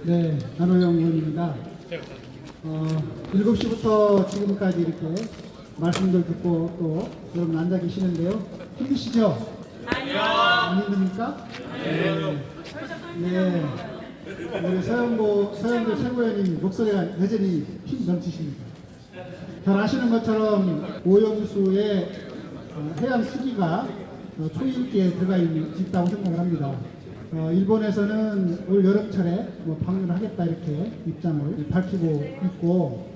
네, 안호영 의원입니다. 7시부터 지금까지 이렇게 말씀들 듣고 또 여러분 앉아 계시는데요. 힘드시죠? 아니요. 안 힘듭니까? 네. 우리 서영도 최고위원님 목소리가 여전히 힘 넘치십니다. 잘 아시는 것처럼 오염수의 해양 수기가 초입기에 들어가 있다고 생각을 합니다. 일본에서는 올 여름철에 방류를 하겠다 이렇게 입장을 밝히고 있고,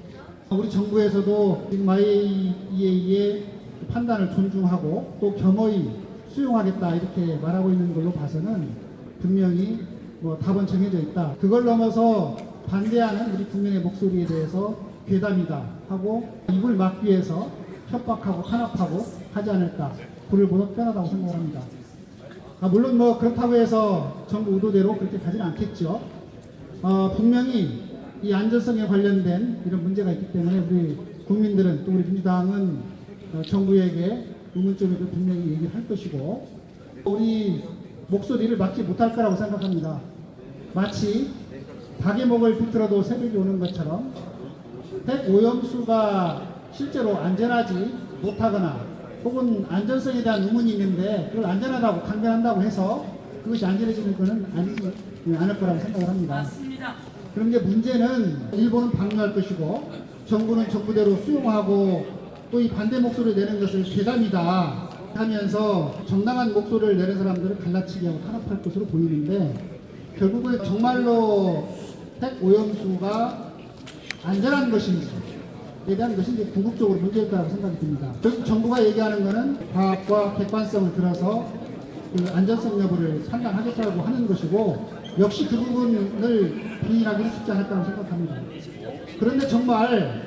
우리 정부에서도 지금 IAEA의 판단을 존중하고 또 겸허히 수용하겠다 이렇게 말하고 있는 걸로 봐서는 분명히 답은 정해져 있다. 그걸 넘어서 반대하는 우리 국민의 목소리에 대해서 괴담이다 하고 입을 막기 위해서 협박하고 탄압하고 하지 않을까, 불을 보듯 편하다고 생각합니다. 물론 그렇다고 해서 정부 의도대로 그렇게 가지는 않겠죠. 분명히 이 안전성에 관련된 이런 문제가 있기 때문에 우리 국민들은 또 우리 민주당은 정부에게 의문점에도 분명히 얘기를 할 것이고, 우리 목소리를 막지 못할 거라고 생각합니다. 마치 닭의 목을 비틀어도 새벽이 오는 것처럼 핵 오염수가 실제로 안전하지 못하거나 혹은 안전성에 대한 의문이 있는데 그걸 안전하다고 강변한다고 해서 그것이 안전해지는 것은 아니지 않을 거라고 생각을 합니다. 맞습니다. 그런데 문제는 일본은 방류할 것이고 정부는 정부대로 수용하고 또 이 반대 목소리를 내는 것을 괴담이다 하면서 정당한 목소리를 내는 사람들을 갈라치기 하고 탄압할 것으로 보이는데, 결국은 정말로 핵 오염수가 안전한 것인지에 대한 것이 이제 궁극적으로 문제일 거라고 생각이 듭니다. 결국 정부가 얘기하는 것은 과학과 객관성을 들어서 그 안전성 여부를 판단하겠다고 하는 것이고, 역시 그 부분을 부인하기는 쉽지 않을 거라고 생각합니다. 그런데 정말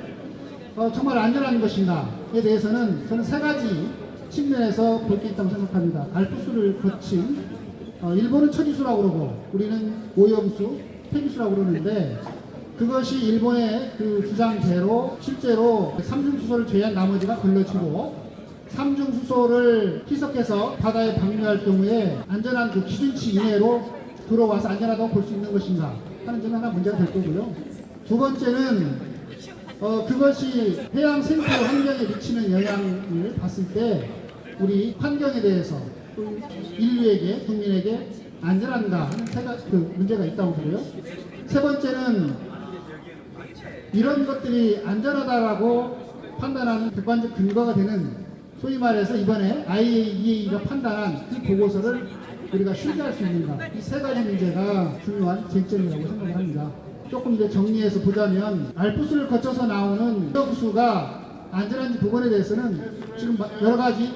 안전한 것인가에 대해서는 저는 세 가지 측면에서 볼 게 있다고 생각합니다. 알프스를 거친 일본은 처리수라고 그러고 우리는 오염수, 폐기수라고 그러는데, 그것이 일본의 그 주장대로 실제로 삼중수소를 제외한 나머지가 걸러지고 삼중수소를 희석해서 바다에 방류할 경우에 안전한 그 기준치 이내로 들어와서 안전하다고 볼 수 있는 것인가 하는 점이 하나 문제가 될 거고요. 두 번째는 그것이 해양 생태 환경에 미치는 영향을 봤을 때 우리 환경에 대해서 또 인류에게, 국민에게 안전한가 하는 그 문제가 있다고 보고요. 세 번째는 이런 것들이 안전하다라고 판단하는 객관적 근거가 되는, 소위 말해서 이번에 IAEA가 판단한 그 보고서를 우리가 신뢰할 수 있는가, 이 세 가지 문제가 중요한 쟁점이라고 생각을 합니다. 조금 더 정리해서 보자면, 알프스를 거쳐서 나오는 오염수가 안전한지 부분에 대해서는 지금 여러 가지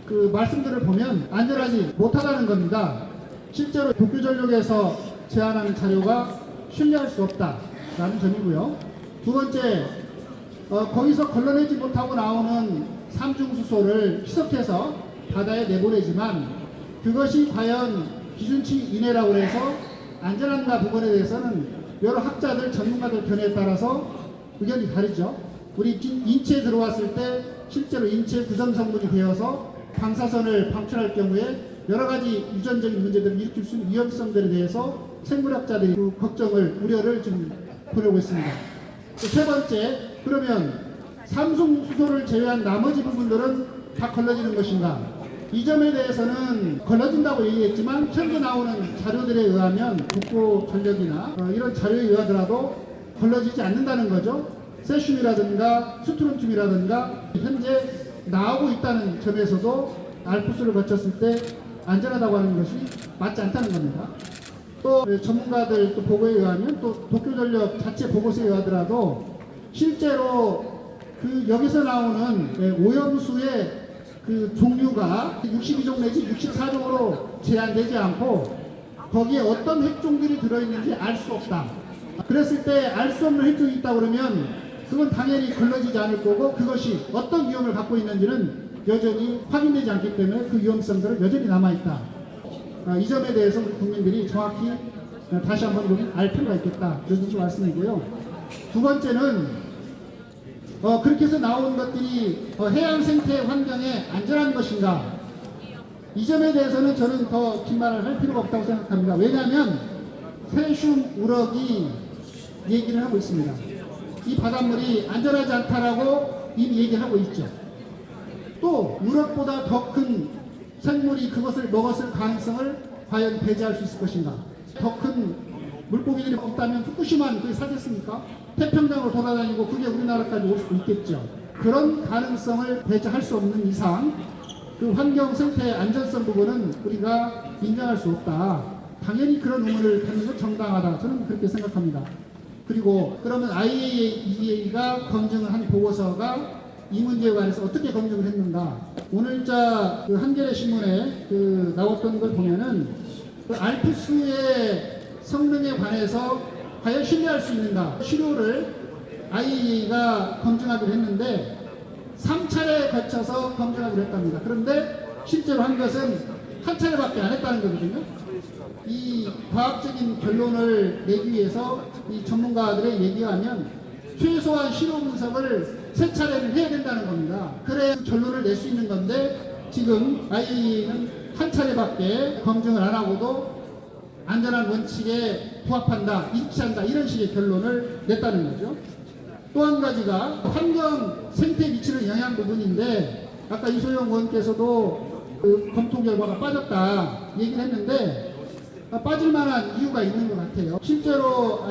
그 말씀들을 보면 안전하지 못하다는 겁니다. 실제로 도쿄전력에서 제안하는 자료가 신뢰할 수 없다라는 점이고요. 두 번째, 거기서 걸러내지 못하고 나오는 삼중수소를 희석해서 바다에 내보내지만 그것이 과연 기준치 이내라고 해서 안전한가 부분에 대해서는 여러 학자들, 전문가들 견해에 따라서 의견이 다르죠. 우리 인체에 들어왔을 때 실제로 인체 구성 성분이 되어서 방사선을 방출할 경우에 여러 가지 유전적인 문제들을 일으킬 수 있는 위험성들에 대해서 생물학자들이 그 걱정을, 우려를 지금 보내고 있습니다. 세 번째, 그러면 삼중수소를 제외한 나머지 부분들은 다 걸러지는 것인가? 이 점에 대해서는 걸러진다고 얘기했지만 현재 나오는 자료들에 의하면 북부전력이나 이런 자료에 의하더라도 걸러지지 않는다는 거죠. 세슘이라든가 스트론튬이라든가 현재 나오고 있다는 점에서도 알프스를 거쳤을 때 안전하다고 하는 것이 맞지 않다는 겁니다. 또 전문가들 또 보고에 의하면, 또 도쿄전력 자체 보고서에 의하더라도 실제로 그 여기서 나오는 오염수의 그 종류가 62종 내지 64종으로 제한되지 않고 거기에 어떤 핵종들이 들어있는지 알 수 없다. 그랬을 때 알 수 없는 핵종이 있다 그러면 그건 당연히 걸러지지 않을 거고, 그것이 어떤 위험을 갖고 있는지는 여전히 확인되지 않기 때문에 그 위험성들은 여전히 남아있다. 이 점에 대해서 우리 국민들이 정확히 다시 한번 알 필요가 있겠다, 이런 것을 말씀이고요. 두 번째는 그렇게 해서 나온 것들이 해양 생태 환경에 안전한 것인가, 이 점에 대해서는 저는 더 긴 말을 할 필요가 없다고 생각합니다. 왜냐하면 세슘 우럭이 얘기를 하고 있습니다. 이 바닷물이 안전하지 않다라고 이미 얘기하고 있죠. 또 우럭보다 더 큰 생물이 그것을 먹었을 가능성을 과연 배제할 수 있을 것인가? 더 큰 물고기들이 없다면 후쿠시마는 그게 사겠습니까? 태평양으로 돌아다니고 그게 우리나라까지 올 수도 있겠죠. 그런 가능성을 배제할 수 없는 이상 그 환경 생태 안전성 부분은 우리가 인정할 수 없다. 당연히 그런 의문을 갖는 건 정당하다. 저는 그렇게 생각합니다. 그리고 그러면 IAEA가 검증을 한 보고서가 이 문제에 관해서 어떻게 검증을 했는가? 오늘자 그 한겨레 신문에 그 나왔던 걸 보면은 그 알프스의 성능에 관해서 과연 신뢰할 수 있는가? 시료를 IAEA가 검증하기로 했는데 3차례에 거쳐서 검증하기로 했답니다. 그런데 실제로 한 것은 한 차례밖에 안 했다는 거거든요. 이 과학적인 결론을 내기 위해서 이 전문가들의 얘기하면 최소한 실험 분석을 3차례는 해야 된다는 겁니다. 그래야 결론을 낼 수 있는 건데 지금 IAEA는 한 차례밖에 검증을 안 하고도 안전한 원칙에 부합한다, 일치한다 이런 식의 결론을 냈다는 거죠. 또 한 가지가 환경 생태 미치는 영향 부분인데 아까 이소영 의원께서도 그 검토 결과가 빠졌다 얘기를 했는데 빠질 만한 이유가 있는 것 같아요. 실제로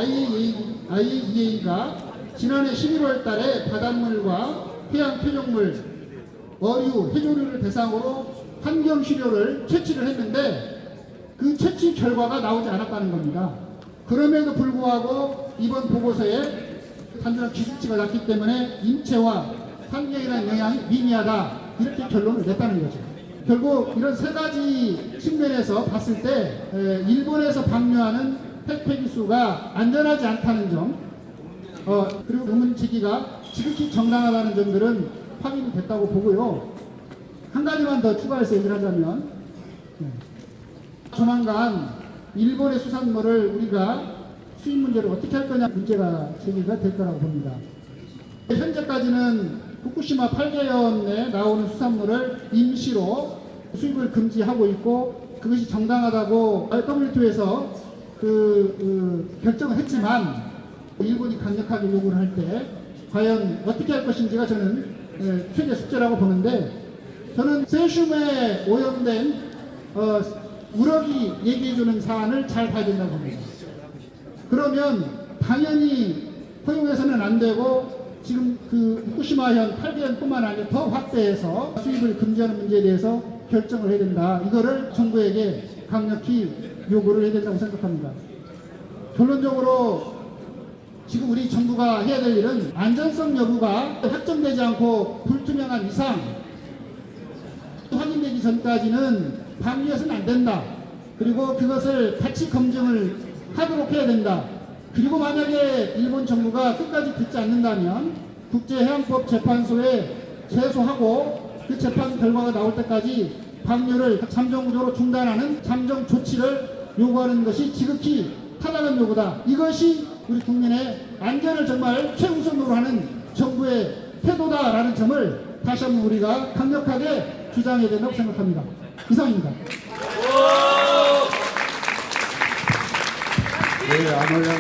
IAEA가 지난해 11월 달에 바닷물과 해양 표적물, 어류, 해조류를 대상으로 환경 시료를 채취를 했는데 그 채취 결과가 나오지 않았다는 겁니다. 그럼에도 불구하고 이번 보고서에 단순한 기술치가 났기 때문에 인체와 환경이라는 영향이 미미하다 이렇게 결론을 냈다는 거죠. 결국 이런 세 가지 측면에서 봤을 때 일본에서 방류하는 폐기수가 안전하지 않다는 점 그리고 의문 제기가 지극히 정당하다는 점들은 확인이 됐다고 보고요. 한 가지만 더 추가해서 얘기를 하자면 조만간 일본의 수산물을 우리가 수입 문제를 어떻게 할 거냐 문제가 제기가 될 거라고 봅니다. 현재까지는 후쿠시마 8개연에 나오는 수산물을 임시로 수입을 금지하고 있고 그것이 정당하다고 WTO에서 결정을 했지만 일본이 강력하게 요구를 할 때 과연 어떻게 할 것인지가 저는 최대 숙제라고 보는데 저는 세슘에 오염된 우럭이 얘기해주는 사안을 잘 봐야 된다고 봅니다. 그러면 당연히 허용해서는 안 되고 지금 그 후쿠시마현 8개연뿐만 아니라 더 확대해서 수입을 금지하는 문제에 대해서 결정을 해야 된다. 이거를 정부에게 강력히 요구를 해야 된다고 생각합니다. 결론적으로 지금 우리 정부가 해야 될 일은 안전성 여부가 확정되지 않고 불투명한 이상 확인되기 전까지는 방류해서는 안 된다. 그리고 그것을 같이 검증을 하도록 해야 된다. 그리고 만약에 일본 정부가 끝까지 듣지 않는다면 국제해양법 재판소에 제소하고 그 재판 결과가 나올 때까지 방류를 잠정구조로 중단하는 잠정 조치를 요구하는 것이 지극히 타당한 요구다. 이것이 우리 국민의 안전을 정말 최우선으로 하는 정부의 태도다라는 점을 다시 한번 우리가 강력하게 주장해야 된다고 생각합니다. 이상입니다. 네, 안호영